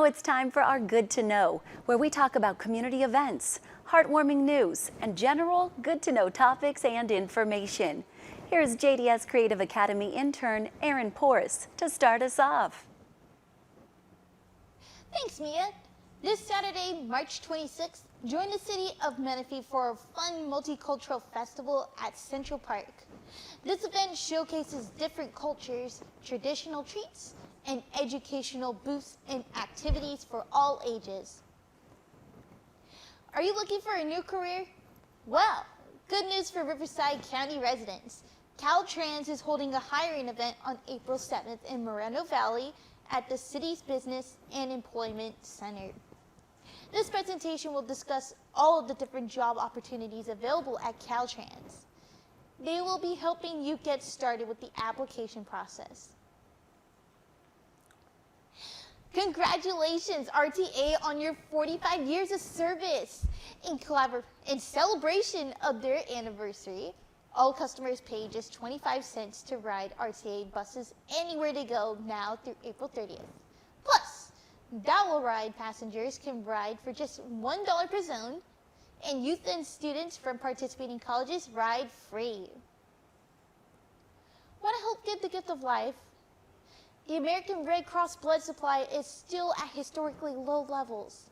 it's time for our Good to Know, where we talk about community events, heartwarming news, and general good to know topics and information. Here's JDS Creative Academy intern Erin Porras to start us off. Thanks, Mia. This Saturday, March 26th, join the city of Menifee for a fun multicultural festival at Central Park. This event showcases different cultures, traditional treats, and educational booths and activities for all ages. Are you looking for a new career? Well, good news for Riverside County residents. Caltrans is holding a hiring event on April 7th in Moreno Valley at the city's Business and Employment Center. This presentation will discuss all of the different job opportunities available at Caltrans. They will be helping you get started with the application process. Congratulations, RTA, on your 45 years of service. In celebration of their anniversary, all customers pay just 25 cents to ride RTA buses anywhere they go now through April 30th. Plus, Dowel Ride passengers can ride for just $1 per zone, and youth and students from participating colleges ride free. Want to help give the gift of life? The American Red Cross blood supply is still at historically low levels.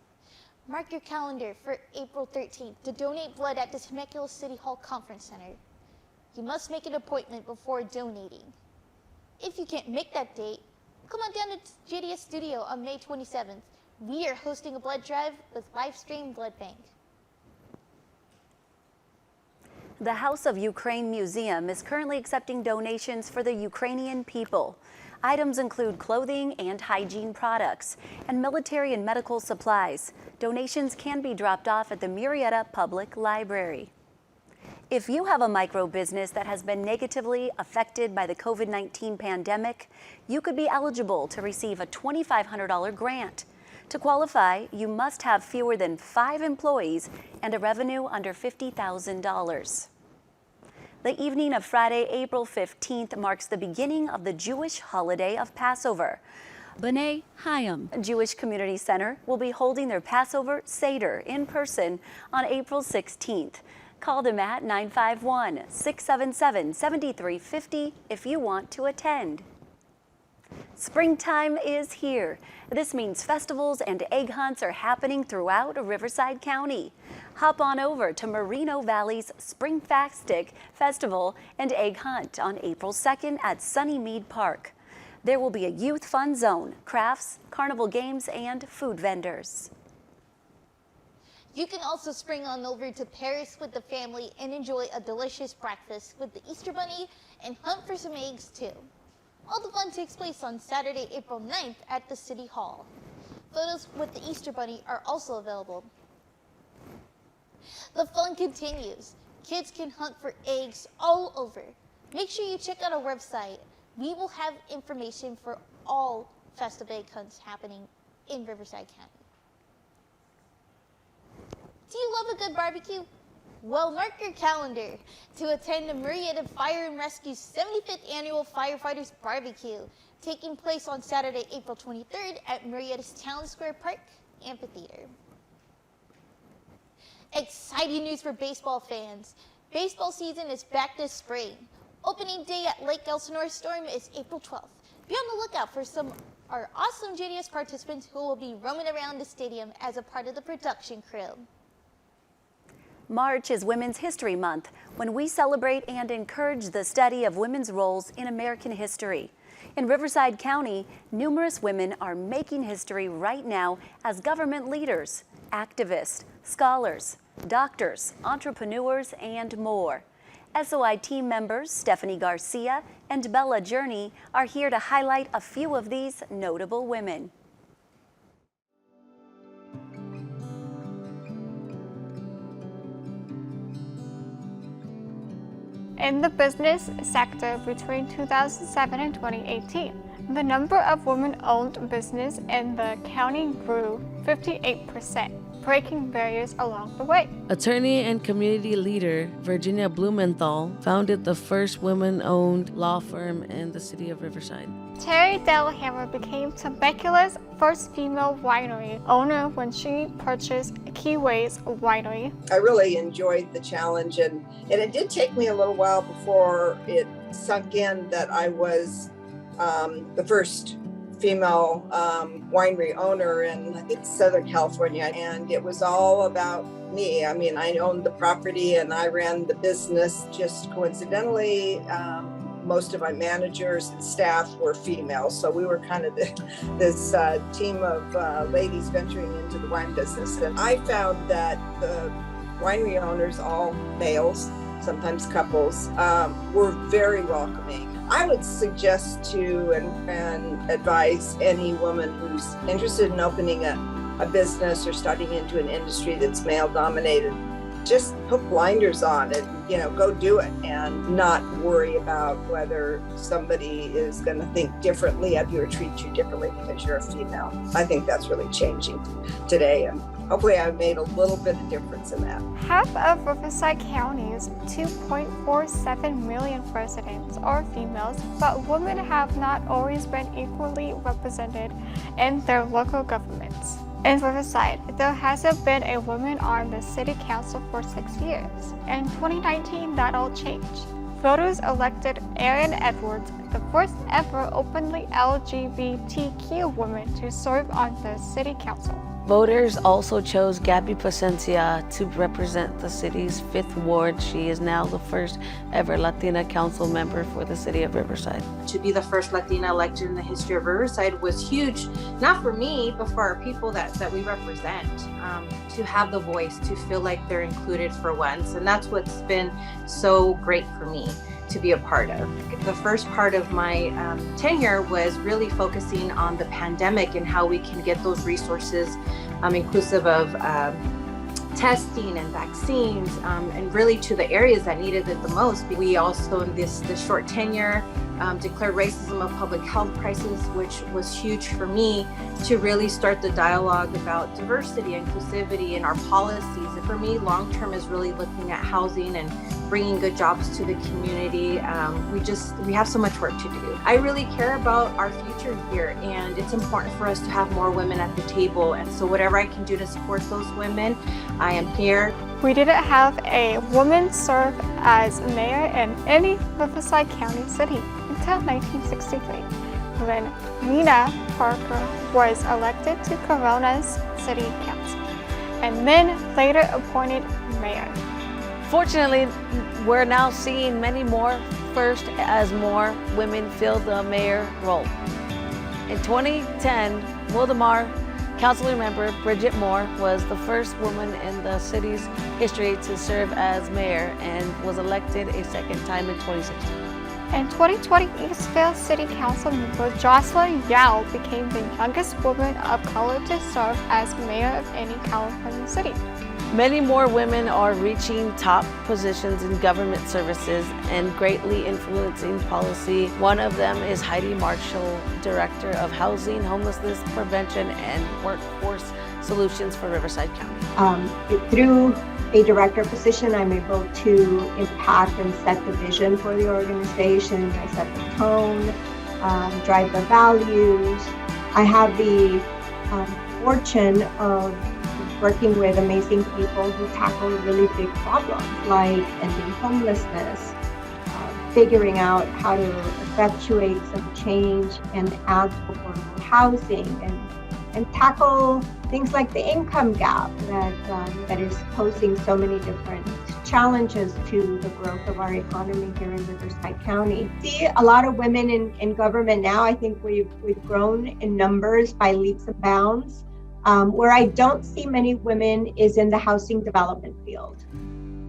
Mark your calendar for April 13th to donate blood at the Temecula City Hall Conference Center. You must make an appointment before donating. If you can't make that date, come on down to JDS Studio on May 27th. We are hosting a blood drive with live-stream blood bank. The House of Ukraine Museum is currently accepting donations for the Ukrainian people. Items include clothing and hygiene products and military and medical supplies. Donations can be dropped off at the Marietta Public Library. If you have a micro business that has been negatively affected by the COVID-19 pandemic, you could be eligible to receive a $2,500 grant. To qualify, you must have fewer than 5 employees and a revenue under $50,000. The evening of Friday, April 15th marks the beginning of the Jewish holiday of Passover. B'nai Hayam Jewish Community Center will be holding their Passover Seder in person on April 16th. Call them at 951-677-7350 if you want to attend. Springtime is here. This means festivals and egg hunts are happening throughout Riverside County. Hop on over to Moreno Valley's Springtastic Festival and Egg Hunt on April 2nd at Sunnymead Park. There will be a youth fun zone, crafts, carnival games, and food vendors. You can also spring on over to Perris with the family and enjoy a delicious breakfast with the Easter Bunny and hunt for some eggs too. All the fun takes place on Saturday, April 9th at the City Hall. Photos with the Easter Bunny are also available. The fun continues. Kids can hunt for eggs all over. Make sure you check out our website. We will have information for all festive egg hunts happening in Riverside County. Do you love a good barbecue? Well, mark your calendar to attend the Murrieta Fire And Rescue's 75th Annual Firefighters Barbecue, taking place on Saturday, April 23rd at Marietta's Town Square Park Amphitheater. Exciting news for baseball fans. Baseball season is back this spring. Opening day at Lake Elsinore Storm is April 12th. Be on the lookout for some of our awesome JDS participants who will be roaming around the stadium as a part of the production crew. March is Women's History Month, when we celebrate and encourage the study of women's roles in American history. In Riverside County, numerous women are making history right now as government leaders, activists, scholars, doctors, entrepreneurs, and more. SOI team members Stephanie Garcia and Bella Journey are here to highlight a few of these notable women. In the business sector between 2007 and 2018, the number of women-owned business in the county grew 58%, breaking barriers along the way. Attorney and community leader Virginia Blumenthal founded the first women-owned law firm in the city of Riverside. Terry Delhammer became Temecula's first female winery owner when she purchased Key Way's winery. I really enjoyed the challenge, and it did take me a little while before it sunk in that I was the first female winery owner in, I think, Southern California, and it was all about me. I mean, I owned the property and I ran the business. Just coincidentally, most of my managers and staff were female, so we were kind of this team of ladies venturing into the wine business. And I found that the winery owners, all males, sometimes couples, were very welcoming. I would suggest to and advise any woman who's interested in opening a business or starting into an industry that's male dominated, just put blinders on and, go do it and not worry about whether somebody is going to think differently of you or treat you differently because you're a female. I think that's really changing today, and hopefully I've made a little bit of difference in that. Half of Riverside County's 2.47 million residents are females, but women have not always been equally represented in their local governments. In Riverside, there hasn't been a woman on the city council for 6 years. In 2019, that all changed. Voters elected Erin Edwards, the first ever openly LGBTQ woman to serve on the city council. Voters also chose Gabby Placencia to represent the city's 5th ward. She is now the first ever Latina council member for the city of Riverside. To be the first Latina elected in the history of Riverside was huge, not for me, but for our people that we represent, to have the voice, to feel like they're included for once. And that's what's been so great for me to be a part of. The first part of my tenure was really focusing on the pandemic and how we can get those resources, inclusive of testing and vaccines, and really to the areas that needed it the most. We also, in this short tenure, declared racism a public health crisis, which was huge for me to really start the dialogue about diversity, inclusivity in our policies. And for me, long-term is really looking at housing and bringing good jobs to the community. We have so much work to do. I really care about our future here, and it's important for us to have more women at the table. And so whatever I can do to support those women, I am here. We didn't have a woman serve as mayor in any Riverside County city until 1963, when Nina Parker was elected to Corona's city council, and then later appointed mayor. Fortunately, we're now seeing many more first as more women fill the mayor role. In 2010, Wildomar Councilor member Bridget Moore was the first woman in the city's history to serve as mayor and was elected a second time in 2016. In 2020, Eastville City Council member Jocelyn Yao became the youngest woman of color to serve as mayor of any California city. Many more women are reaching top positions in government services and greatly influencing policy. One of them is Heidi Marshall, Director of Housing, Homelessness Prevention, and Workforce Solutions for Riverside County. Through a director position, I'm able to impact and set the vision for the organization. I set the tone, drive the values. I have the fortune of working with amazing people who tackle really big problems like ending homelessness, figuring out how to effectuate some change and add affordable housing, and tackle things like the income gap that is posing so many different challenges to the growth of our economy here in Riverside County. See a lot of women in government now. I think we've grown in numbers by leaps and bounds. Where I don't see many women is in the housing development field.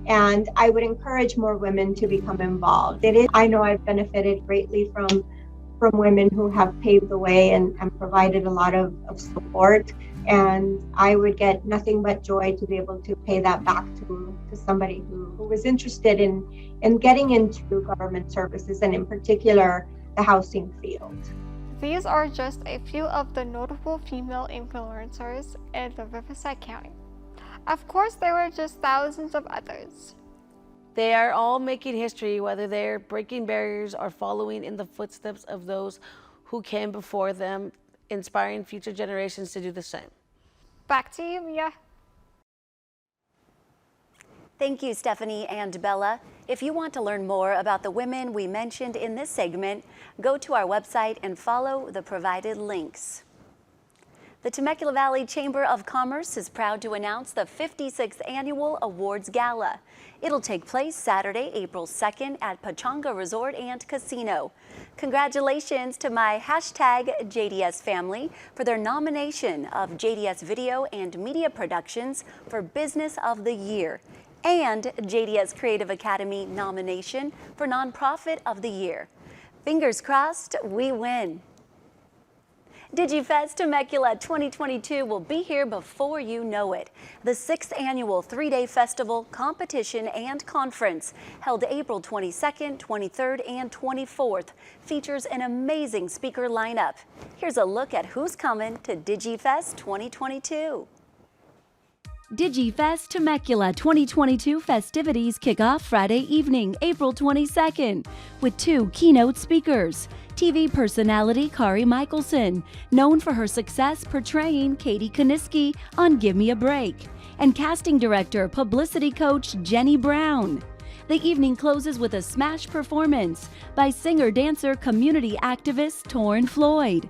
And I would encourage more women to become involved. I know I've benefited greatly from women who have paved the way and provided a lot of support. And I would get nothing but joy to be able to pay that back to somebody who was interested in getting into government services, and in particular, the housing field. These are just a few of the notable female influencers in the Riverside County. Of course, there were just thousands of others. They are all making history, whether they're breaking barriers or following in the footsteps of those who came before them, inspiring future generations to do the same. Back to you, Mia. Thank you, Stephanie and Bella. If you want to learn more about the women we mentioned in this segment, go to our website and follow the provided links. The Temecula Valley Chamber of Commerce is proud to announce the 56th Annual Awards Gala. It'll take place Saturday, April 2nd at Pechanga Resort and Casino. Congratulations to my #JDSFamily for their nomination of JDS Video and Media Productions for Business of the Year and JDS Creative Academy nomination for Nonprofit of the Year. Fingers crossed, we win. DigiFest Temecula 2022 will be here before you know it. The 6th annual 3-day festival, competition, and conference held April 22nd, 23rd, and 24th features an amazing speaker lineup. Here's a look at who's coming to DigiFest 2022. DigiFest Temecula 2022 festivities kick off Friday evening, April 22nd, with 2 keynote speakers. TV personality Kari Michelson, known for her success portraying Katie Kaniski on Give Me a Break, and casting director, publicity coach Jenny Brown. The evening closes with a smash performance by singer-dancer community activist Torrin Floyd.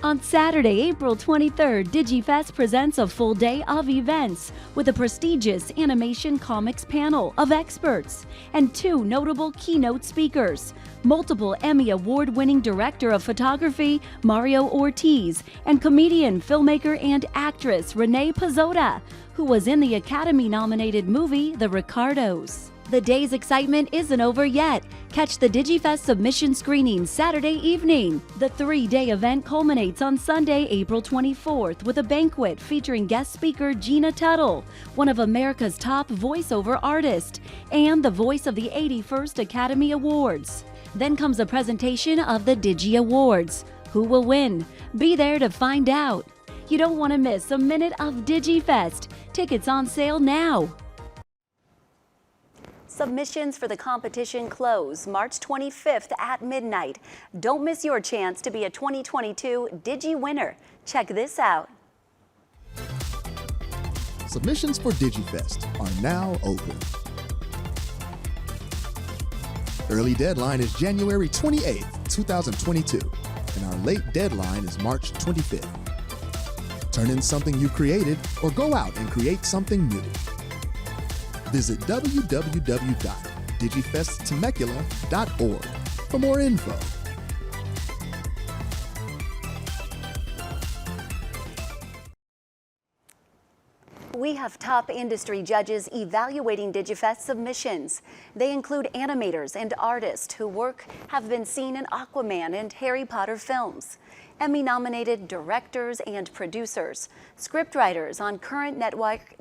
On Saturday, April 23rd, DigiFest presents a full day of events with a prestigious animation comics panel of experts and 2 notable keynote speakers, multiple Emmy Award-winning director of photography Mario Ortiz and comedian, filmmaker, and actress Renee Pizzotta, who was in the Academy-nominated movie The Ricardos. The day's excitement isn't over yet. Catch the DigiFest submission screening Saturday evening. The 3-day event culminates on Sunday, April 24th with a banquet featuring guest speaker Gina Tuttle, one of America's top voiceover artists, and the voice of the 81st Academy Awards. Then comes a presentation of the Digi Awards. Who will win? Be there to find out. You don't want to miss a minute of DigiFest. Tickets on sale now. Submissions for the competition close March 25th at midnight. Don't miss your chance to be a 2022 Digi winner. Check this out. Submissions for DigiFest are now open. Early deadline is January 28th, 2022, and our late deadline is March 25th. Turn in something you created or go out and create something new. Visit www.digifesttemecula.org for more info. We have top industry judges evaluating DigiFest submissions. They include animators and artists whose work have been seen in Aquaman and Harry Potter films, Emmy-nominated directors and producers, scriptwriters on current network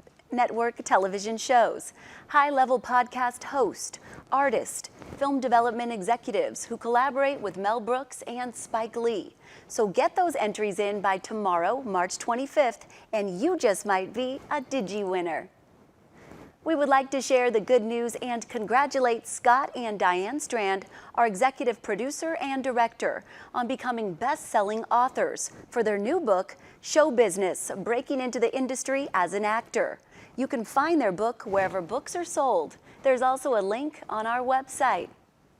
television shows, high-level podcast hosts, artists, film development executives who collaborate with Mel Brooks and Spike Lee. So get those entries in by tomorrow, March 25th, and you just might be a Digi winner. We would like to share the good news and congratulate Scott and Diane Strand, our executive producer and director, on becoming best-selling authors for their new book, Show Business: Breaking into the Industry as an Actor. You can find their book wherever books are sold. There's also a link on our website.